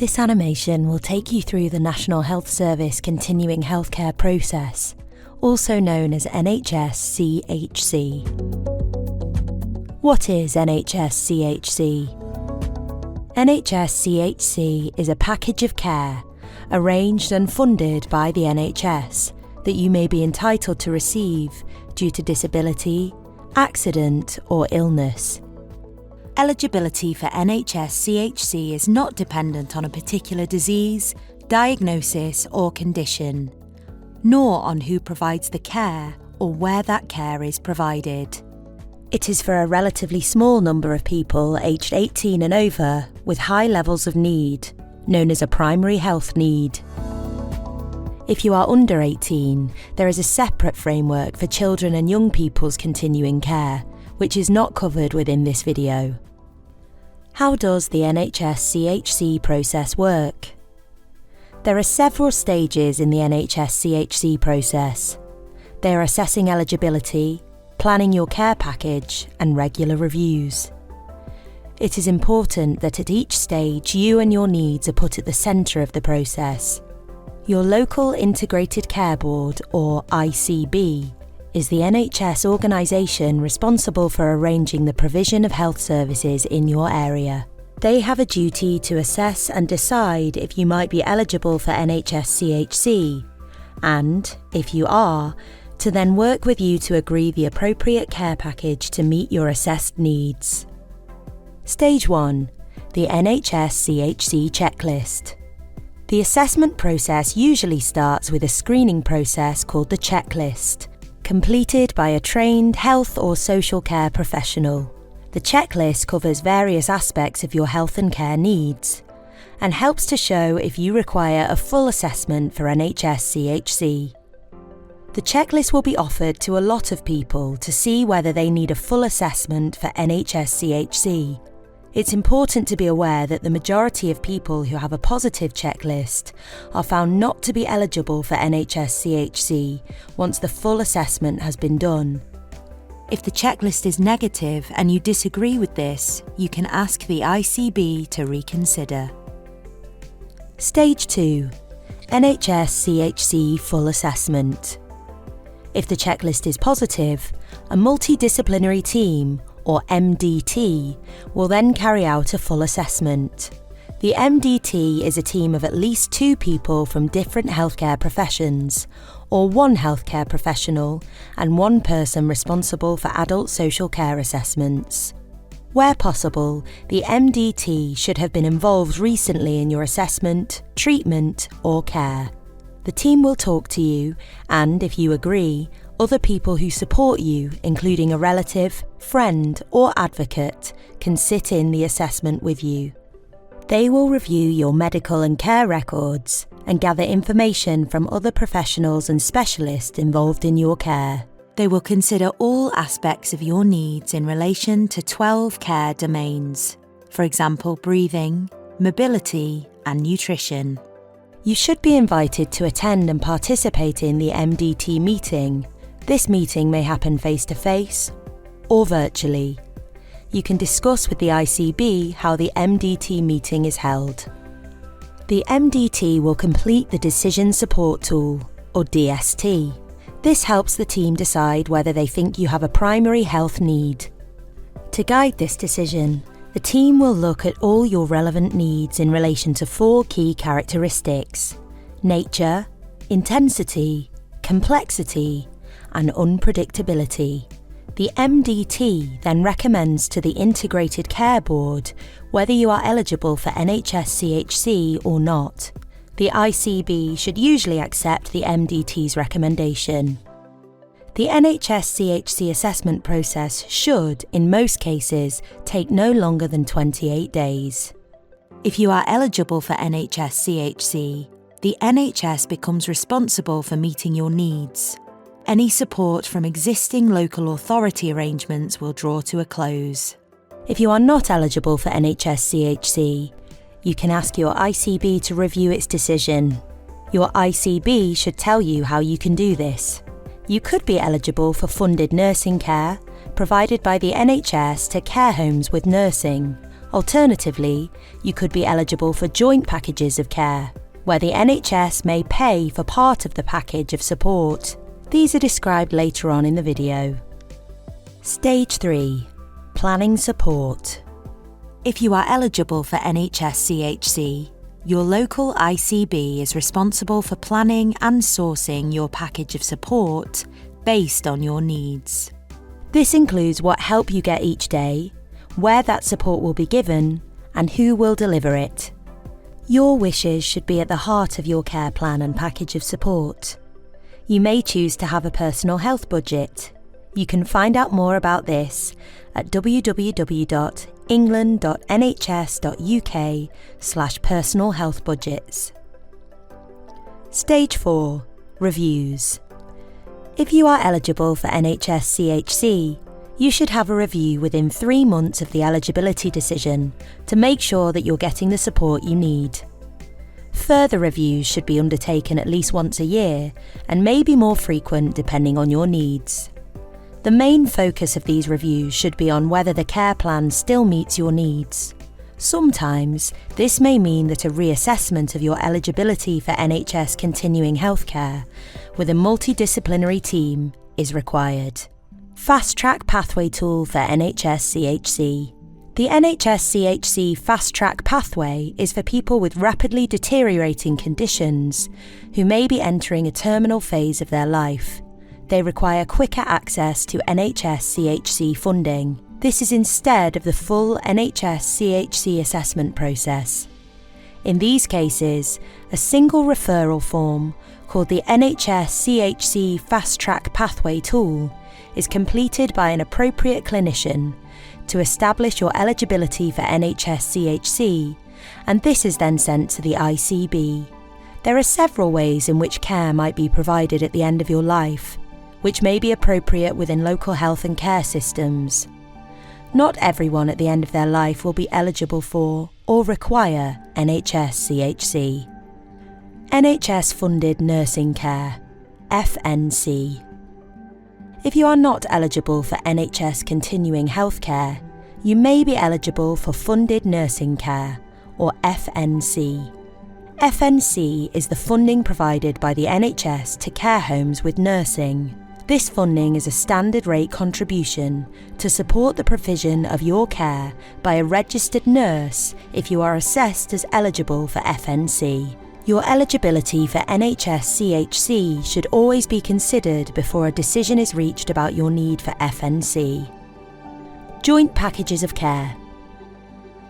This animation will take you through the National Health Service Continuing Healthcare process, also known as NHS CHC. What is NHS CHC? NHS CHC is a package of care arranged and funded by the NHS that you may be entitled to receive due to disability, accident or illness. Eligibility for NHS CHC is not dependent on a particular disease, diagnosis or condition, nor on who provides the care or where that care is provided. It is for a relatively small number of people aged 18 and over with high levels of need, known as a primary health need. If you are under 18, there is a separate framework for children and young people's continuing care, which is not covered within this video. How does the NHS CHC process work? There are several stages in the NHS CHC process. They are assessing eligibility, planning your care package, and regular reviews. It is important that at each stage you and your needs are put at the centre of the process. Your local Integrated Care Board, or ICB, is the NHS organisation responsible for arranging the provision of health services in your area. They have a duty to assess and decide if you might be eligible for NHS CHC, and, if you are, to then work with you to agree the appropriate care package to meet your assessed needs. Stage 1. The NHS CHC checklist. The assessment process usually starts with a screening process called the checklist, completed by a trained health or social care professional. The checklist covers various aspects of your health and care needs and helps to show if you require a full assessment for NHS CHC. The checklist will be offered to a lot of people to see whether they need a full assessment for NHS CHC. It's important to be aware that the majority of people who have a positive checklist are found not to be eligible for NHS CHC once the full assessment has been done. If the checklist is negative and you disagree with this, you can ask the ICB to reconsider. Stage 2. NHS CHC full assessment. If the checklist is positive, a multidisciplinary team, or MDT, will then carry out a full assessment. The MDT is a team of at least 2 people from different healthcare professions, or 1 healthcare professional and 1 person responsible for adult social care assessments. Where possible, the MDT should have been involved recently in your assessment, treatment, or care. The team will talk to you and, if you agree, other people who support you, including a relative, friend, or advocate, can sit in the assessment with you. They will review your medical and care records and gather information from other professionals and specialists involved in your care. They will consider all aspects of your needs in relation to 12 care domains, for example, breathing, mobility, and nutrition. You should be invited to attend and participate in the MDT meeting. This meeting may happen face-to-face or virtually. You can discuss with the ICB how the MDT meeting is held. The MDT will complete the Decision Support Tool, or DST. This helps the team decide whether they think you have a primary health need. To guide this decision, the team will look at all your relevant needs in relation to 4 key characteristics: nature, intensity, complexity, and unpredictability. The MDT then recommends to the Integrated Care Board whether you are eligible for NHS CHC or not. The ICB should usually accept the MDT's recommendation. The NHS CHC assessment process should, in most cases, take no longer than 28 days. If you are eligible for NHS CHC, the NHS becomes responsible for meeting your needs. Any support from existing local authority arrangements will draw to a close. If you are not eligible for NHS CHC, you can ask your ICB to review its decision. Your ICB should tell you how you can do this. You could be eligible for funded nursing care, provided by the NHS to care homes with nursing, Alternatively, you could be eligible for joint packages of care, where the NHS may pay for part of the package of support. These are described later on in the video. Stage 3. Planning support. If you are eligible for NHS CHC, your local ICB is responsible for planning and sourcing your package of support based on your needs. This includes what help you get each day, where that support will be given, and who will deliver it. Your wishes should be at the heart of your care plan and package of support. You may choose to have a personal health budget. You can find out more about this at www.england.nhs.uk/personal health budgets. Stage 4. Reviews. If you are eligible for NHS CHC, you should have a review within 3 months of the eligibility decision to make sure that you're getting the support you need. Further reviews should be undertaken at least once a year and may be more frequent depending on your needs. The main focus of these reviews should be on whether the care plan still meets your needs. Sometimes, this may mean that a reassessment of your eligibility for NHS continuing healthcare with a multidisciplinary team is required. Fasttrack pathway tool for NHS CHC. The NHS CHC Fasttrack pathway is for people with rapidly deteriorating conditions who may be entering a terminal phase of their life. They require quicker access to NHS CHC funding. This is instead of the full NHS CHC assessment process. In these cases, a single referral form called the NHS CHC Fasttrack pathway tool is completed by an appropriate clinician to establish your eligibility for NHS CHC, and this is then sent to the ICB. There are several ways in which care might be provided at the end of your life, which may be appropriate within local health and care systems. Not everyone at the end of their life will be eligible for or require NHS CHC. NHS-funded nursing care, FNC. If you are not eligible for NHS continuing healthcare, you may be eligible for funded nursing care, or FNC. FNC is the funding provided by the NHS to care homes with nursing. This funding is a standard rate contribution to support the provision of your care by a registered nurse if you are assessed as eligible for FNC. Your eligibility for NHS CHC should always be considered before a decision is reached about your need for FNC. Joint packages of care.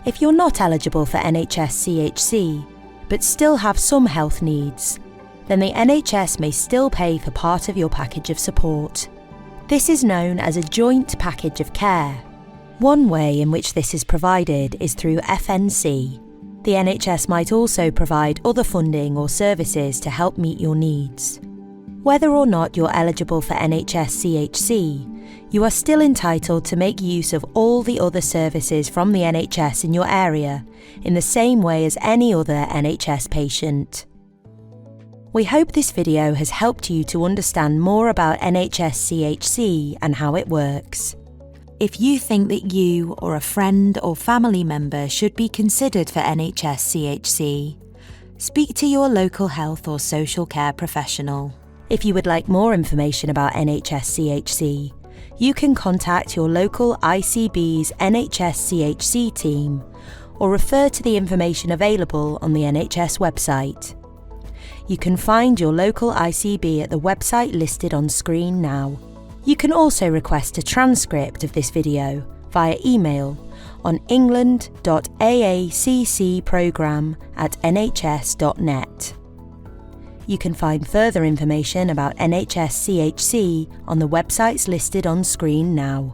If you're not eligible for NHS CHC, but still have some health needs, then the NHS may still pay for part of your package of support. This is known as a joint package of care. One way in which this is provided is through FNC. The NHS might also provide other funding or services to help meet your needs. Whether or not you're eligible for NHS CHC, you are still entitled to make use of all the other services from the NHS in your area in the same way as any other NHS patient. We hope this video has helped you to understand more about NHS CHC and how it works. If you think that you or a friend or family member should be considered for NHS CHC, speak to your local health or social care professional. If you would like more information about NHS CHC, you can contact your local ICB's NHS CHC team or refer to the information available on the NHS website. You can find your local ICB at the website listed on screen now. You can also request a transcript of this video via email on england.aaccprogram@nhs.net. You can find further information about NHS CHC on the websites listed on screen now.